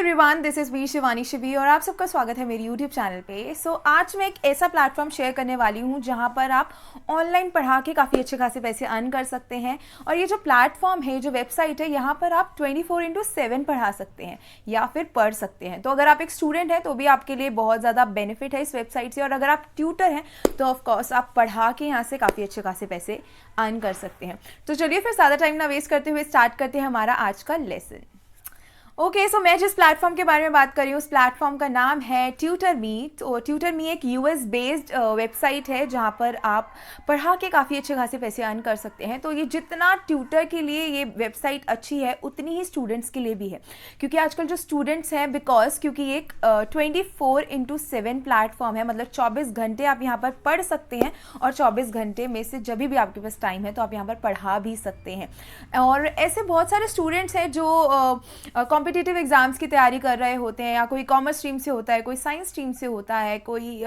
Everyone, this is me Shivani Shivi और आप सबका स्वागत है मेरी यूट्यूब चैनल पे। आज मैं एक ऐसा प्लेटफॉर्म शेयर करने वाली हूँ जहाँ पर आप ऑनलाइन पढ़ा के काफ़ी अच्छे खासे पैसे अर्न कर सकते हैं। और ये जो प्लेटफॉर्म है, जो वेबसाइट है, यहाँ पर आप 24/7 पढ़ा सकते हैं या फिर पढ़ सकते हैं। तो अगर आप एक स्टूडेंट हैं तो भी आपके लिए बहुत ज़्यादा बेनिफिट है इस वेबसाइट से, और अगर आप ट्यूटर हैं तो ऑफकोर्स आप पढ़ा के यहाँ से काफ़ी अच्छे खासे पैसे अर्न कर सकते हैं। तो चलिए फिर ज़्यादा टाइम ना वेस्ट करते हुए स्टार्ट करते हैं हमारा आज का लेसन। सो मैं जिस प्लेटफॉर्म के बारे में बात कर रही हूँ उस प्लेटफॉर्म का नाम है ट्यूटर मी। तो ट्यूटर मी एक यूएस बेस्ड वेबसाइट है जहाँ पर आप पढ़ा के काफ़ी अच्छे खासे पैसे अर्न कर सकते हैं। तो ये जितना ट्यूटर के लिए ये वेबसाइट अच्छी है उतनी ही स्टूडेंट्स के लिए भी है, क्योंकि आजकल जो स्टूडेंट्स हैं क्योंकि ये एक 24/7 प्लेटफॉर्म है, मतलब 24 घंटे आप यहाँ पर पढ़ सकते हैं और 24 घंटे में से जब भी आपके पास टाइम है तो आप यहाँ पर पढ़ा भी सकते हैं। और ऐसे बहुत सारे स्टूडेंट्स हैं जो कॉम्पिटिटिव एग्ज़ाम्स की तैयारी कर रहे होते हैं, या कोई कॉमर्स स्ट्रीम से होता है, कोई साइंस स्ट्रीम से होता है, कोई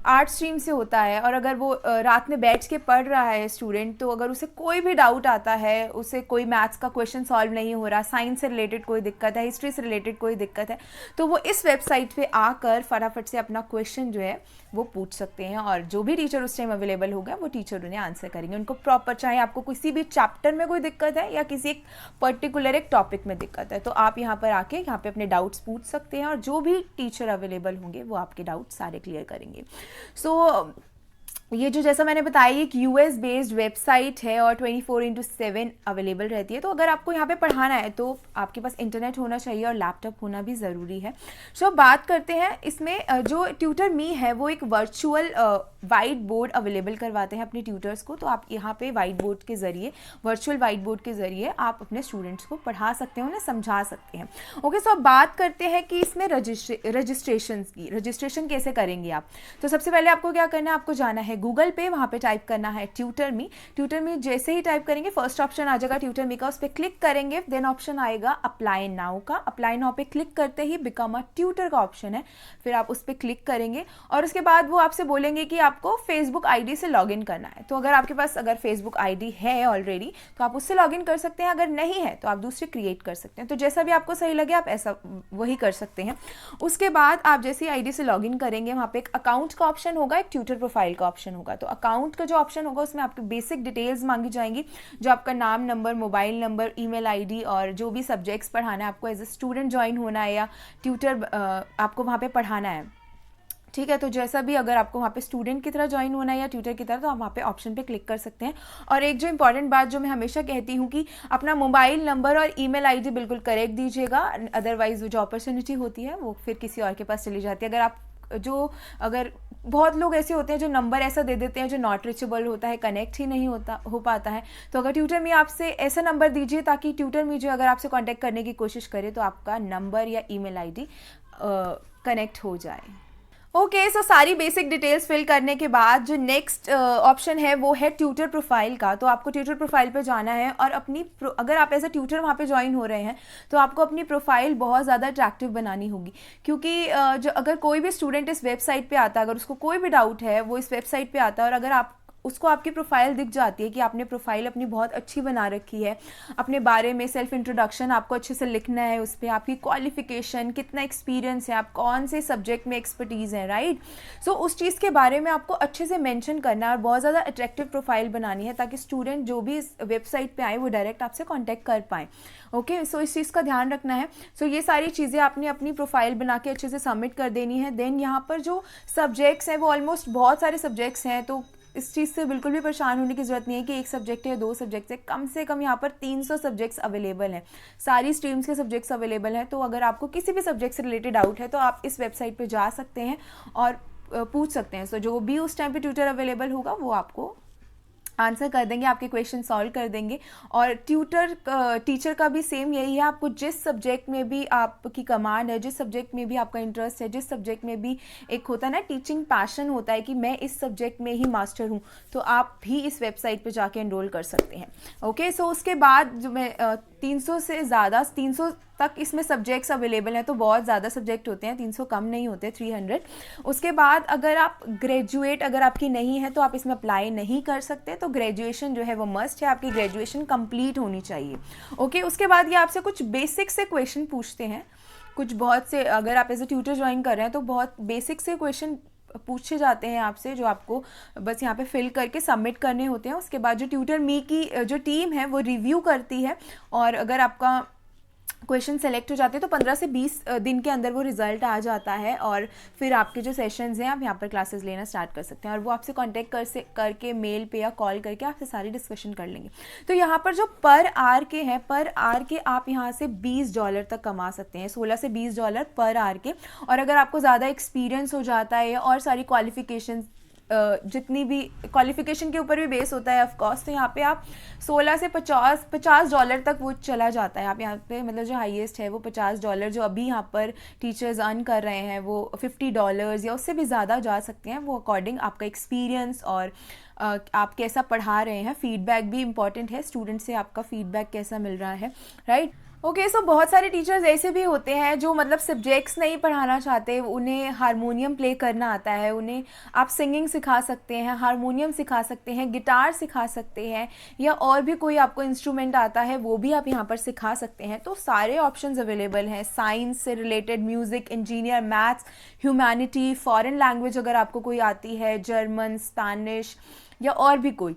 आर्ट स्ट्रीम से होता है। और अगर वो रात में बैठ के पढ़ रहा है स्टूडेंट, तो अगर उसे कोई भी डाउट आता है, उसे कोई मैथ्स का क्वेश्चन सॉल्व नहीं हो रहा, साइंस से रिलेटेड कोई दिक्कत है, हिस्ट्री से रिलेटेड कोई दिक्कत है, तो वो इस वेबसाइट पे आकर फटाफट से अपना क्वेश्चन जो है वो पूछ सकते हैं। और जो भी टीचर उस टाइम अवेलेबल होगा वो टीचर उन्हें आंसर करेंगे उनको प्रॉपर। चाहे आपको किसी भी चैप्टर में कोई दिक्कत है या किसी एक पर्टिकुलर एक टॉपिक में दिक्कत है, तो आप यहाँ पर आके यहाँ पे अपने डाउट्स पूछ सकते हैं और जो भी टीचर अवेलेबल होंगे वो आपके डाउट सारे क्लियर करेंगे। ये जो जैसा मैंने बताया एक यूएस बेस्ड वेबसाइट है और 24/7 अवेलेबल रहती है। तो अगर आपको यहाँ पे पढ़ाना है तो आपके पास इंटरनेट होना चाहिए और लैपटॉप होना भी ज़रूरी है। अब बात करते हैं इसमें जो ट्यूटर मी है वो एक वर्चुअल वाइट बोर्ड अवेलेबल करवाते हैं अपने ट्यूटर्स को। तो आप यहाँ पे वाइट बोर्ड के ज़रिए, वर्चुअल वाइट बोर्ड के ज़रिए आप अपने स्टूडेंट्स को पढ़ा सकते हैं, उन्हें समझा सकते हैं। सो अब बात करते हैं कि इसमें रजिस्ट्रेशन कैसे करेंगे आप। तो सबसे पहले आपको क्या करना है, आपको जाना है गूगल पे, वहाँ पे टाइप करना है ट्यूटर मी। ट्यूटर मी जैसे ही टाइप करेंगे फर्स्ट ऑप्शन आ जाएगा ट्यूटर मी का, उस पर क्लिक करेंगे, देन ऑप्शन आएगा अप्लाई नाउ का। अप्लाई नाउ पे क्लिक करते ही बिकम अ ट्यूटर का ऑप्शन है, फिर आप उस पर क्लिक करेंगे और उसके बाद वो आपसे बोलेंगे कि आपको फेसबुक आईडी से लॉगिन करना है। तो अगर आपके पास फेसबुक आईडी है ऑलरेडी तो आप उससे लॉगिन कर सकते हैं, अगर नहीं है तो आप दूसरी क्रिएट कर सकते हैं। तो जैसा भी आपको सही लगे आप ऐसा वही कर सकते हैं। उसके बाद आप जैसे आईडी से लॉगिन करेंगे वहाँ पे एक अकाउंट का ऑप्शन होगा, एक ट्यूटर प्रोफाइल का ऑप्शन होगा। तो अकाउंट का जो ऑप्शन होगा उसमें आपकी बेसिक डिटेल्स मांगी जाएंगी, जो आपका नाम, number, mobile number, email ID और जो भी सब्जेक्ट्स पढ़ाना है, आपको एज ए स्टूडेंट ज्वाइन होना है या ट्यूटर आपको वहाँ पे पढ़ाना है, ठीक है। तो जैसा भी, अगर आपको वहाँ पे स्टूडेंट की तरह ज्वाइन होना है या ट्यूटर की तरह, तो आप वहाँ पे ऑप्शन पे क्लिक कर सकते हैं। और एक जो इंपॉर्टेंट बात जो मैं हमेशा कहती हूँ कि अपना मोबाइल नंबर और ईमेल आईडी बिल्कुल करेक्ट दीजिएगा, अदरवाइज जो अपॉर्चुनिटी होती है वो फिर किसी और के पास चली जाती है। अगर बहुत लोग ऐसे होते हैं जो नंबर ऐसा दे देते हैं जो नॉट रीचेबल होता है, कनेक्ट ही नहीं हो पाता है। तो अगर ट्यूटर मी आपसे ऐसा नंबर दीजिए ताकि ट्यूटर मी जो अगर आपसे कांटेक्ट करने की कोशिश करे तो आपका नंबर या ईमेल आईडी कनेक्ट हो जाए। सो सारी बेसिक डिटेल्स फिल करने के बाद जो नेक्स्ट ऑप्शन है वो है ट्यूटर प्रोफाइल का। तो आपको ट्यूटर प्रोफाइल पे जाना है और अगर आप एज अ ट्यूटर वहाँ पे ज्वाइन हो रहे हैं तो आपको अपनी प्रोफाइल बहुत ज़्यादा अट्रैक्टिव बनानी होगी, क्योंकि अगर कोई भी स्टूडेंट इस वेबसाइट पे आता है, अगर उसको कोई भी डाउट है वो इस वेबसाइट पे आता है और अगर उसको आपकी प्रोफाइल दिख जाती है कि आपने प्रोफाइल अपनी बहुत अच्छी बना रखी है, अपने बारे में सेल्फ इंट्रोडक्शन आपको अच्छे से लिखना है, उस पर आपकी क्वालिफिकेशन, कितना एक्सपीरियंस है, आप कौन से सब्जेक्ट में एक्सपर्टीज़ हैं, राइट। उस चीज़ के बारे में आपको अच्छे से मेंशन करना है और बहुत ज़्यादा अट्रैक्टिव प्रोफाइल बनानी है ताकि स्टूडेंट जो भी इस वेबसाइट पे आए वो डायरेक्ट आपसे कॉन्टैक्ट कर पाएँ। इस चीज़ का ध्यान रखना है। ये सारी चीज़ें आपने अपनी प्रोफाइल बना के अच्छे से सबमिट कर देनी है। देन यहाँ पर जो सब्जेक्ट्स हैं वो ऑलमोस्ट बहुत सारे सब्जेक्ट्स हैं, तो इस चीज़ से बिल्कुल भी परेशान होने की ज़रूरत नहीं है कि एक सब्जेक्ट है, 2 सब्जेक्ट्स है। कम से कम यहाँ पर 300 सब्जेक्ट्स अवेलेबल हैं, सारी स्ट्रीम्स के सब्जेक्ट्स अवेलेबल हैं। तो अगर आपको किसी भी सब्जेक्ट से रिलेटेड डाउट है तो आप इस वेबसाइट पे जा सकते हैं और पूछ सकते हैं। जो भी उस टाइम पे ट्यूटर अवेलेबल होगा वो आपको आंसर कर देंगे, आपके क्वेश्चन सॉल्व कर देंगे। और टीचर का भी सेम यही है, आपको जिस सब्जेक्ट में भी आपकी कमांड है, जिस सब्जेक्ट में भी आपका इंटरेस्ट है, जिस सब्जेक्ट में भी एक होता है ना टीचिंग पैशन होता है कि मैं इस सब्जेक्ट में ही मास्टर हूँ, तो आप भी इस वेबसाइट पे जाके एनरोल कर सकते हैं। उसके बाद जो मैं 300 तक इसमें सब्जेक्ट्स अवेलेबल हैं, तो बहुत ज़्यादा सब्जेक्ट होते हैं, 300 कम नहीं होते, 300। उसके बाद अगर आप ग्रेजुएट अगर आपकी नहीं है तो आप इसमें अप्लाई नहीं कर सकते। तो ग्रेजुएशन जो है वो मस्ट है, आपकी ग्रेजुएशन कंप्लीट होनी चाहिए। उसके बाद ये आपसे कुछ बेसिक से क्वेश्चन पूछते हैं कुछ बहुत से, अगर आप एज ए ट्यूटर ज्वाइन कर रहे हैं तो बहुत बेसिक से क्वेश्चन पूछे जाते हैं आपसे, जो आपको बस यहाँ पे फिल करके सबमिट करने होते हैं। उसके बाद जो ट्यूटर मी की जो टीम है वो रिव्यू करती है, और अगर आपका क्वेश्चन सेलेक्ट हो जाते हैं तो 15 से 20 दिन के अंदर वो रिज़ल्ट आ जाता है, और फिर आपके जो सेशंस हैं आप यहाँ पर क्लासेस लेना स्टार्ट कर सकते हैं, और वो आपसे कांटेक्ट करके मेल पे या कॉल करके आपसे सारी डिस्कशन कर लेंगे। तो यहाँ पर जो पर आवर के हैं, पर आवर के आप यहाँ से $20 तक कमा सकते हैं, $16 से $20 पर आवर के। और अगर आपको ज़्यादा एक्सपीरियंस हो जाता है और सारी क्वालिफिकेशन, जितनी भी क्वालिफिकेशन के ऊपर भी बेस होता है ऑफ कोर्स, तो यहाँ पे आप 16 से $50 तक वो चला जाता है। आप यहाँ पे मतलब जो हाईएस्ट है वो $50, जो अभी यहाँ पर टीचर्स अर्न कर रहे हैं वो $50 या उससे भी ज़्यादा जा सकते हैं, वो अकॉर्डिंग आपका एक्सपीरियंस और आप कैसा पढ़ा रहे हैं। फीडबैक भी इंपॉर्टेंट है, स्टूडेंट से आपका फीडबैक कैसा मिल रहा है, राइट। ओके, सो बहुत सारे टीचर्स ऐसे भी होते हैं जो मतलब सब्जेक्ट्स नहीं पढ़ाना चाहते, उन्हें हारमोनियम प्ले करना आता है, उन्हें आप सिंगिंग सिखा सकते हैं, हारमोनियम सिखा सकते हैं, गिटार सिखा सकते हैं, या और भी कोई आपको इंस्ट्रूमेंट आता है वो भी आप यहाँ पर सिखा सकते हैं। तो सारे ऑप्शंस अवेलेबल हैं, साइंस से related, music, engineer, maths, humanity, foreign language अगर आपको कोई आती है, जर्मन, स्पेनिश या और भी कोई,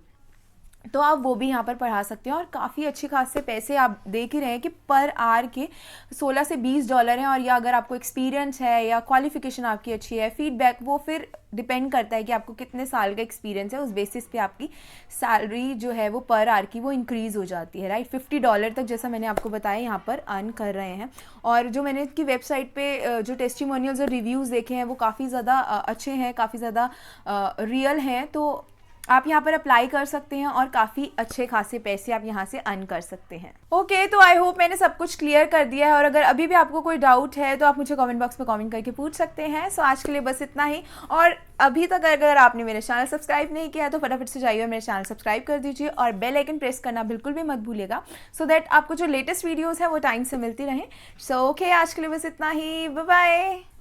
तो आप वो भी यहाँ पर पढ़ा सकते हैं। और काफ़ी अच्छे खासे पैसे आप देख ही रहे हैं कि पर आवर के $16 से $20 हैं। और या अगर आपको एक्सपीरियंस है या क्वालिफिकेशन आपकी अच्छी है, फीडबैक, वो फिर डिपेंड करता है कि आपको कितने साल का एक्सपीरियंस है, उस बेसिस पे आपकी सैलरी जो है वो पर आवर की वो इंक्रीज़ हो जाती है, राइट। $50 तक, जैसा मैंने आपको बताया, यहाँ पर अर्न कर रहे हैं। और जो मैंने इसकी वेबसाइट पे जो टेस्टिमोनियल्स और रिव्यूज़ देखे हैं वो काफ़ी ज़्यादा अच्छे हैं, काफ़ी ज़्यादा रियल हैं। तो आप यहाँ पर अप्लाई कर सकते हैं और काफ़ी अच्छे खासे पैसे आप यहाँ से अर्न कर सकते हैं। ओके, तो आई होप मैंने सब कुछ क्लियर कर दिया है, और अगर अभी भी आपको कोई डाउट है तो आप मुझे कमेंट बॉक्स में कमेंट करके पूछ सकते हैं। सो आज के लिए बस इतना ही, और अभी तक अगर आपने मेरे चैनल सब्सक्राइब नहीं किया है तो फटाफट से जाइए और मेरे चैनल सब्सक्राइब कर दीजिए, और बेल आइकन प्रेस करना बिल्कुल भी मत भूलिएगा, सो दैट आपको जो लेटेस्ट वीडियोज़ हैं वो टाइम से मिलती रहें। सो ओके, आज के लिए बस इतना ही, बाय बाय।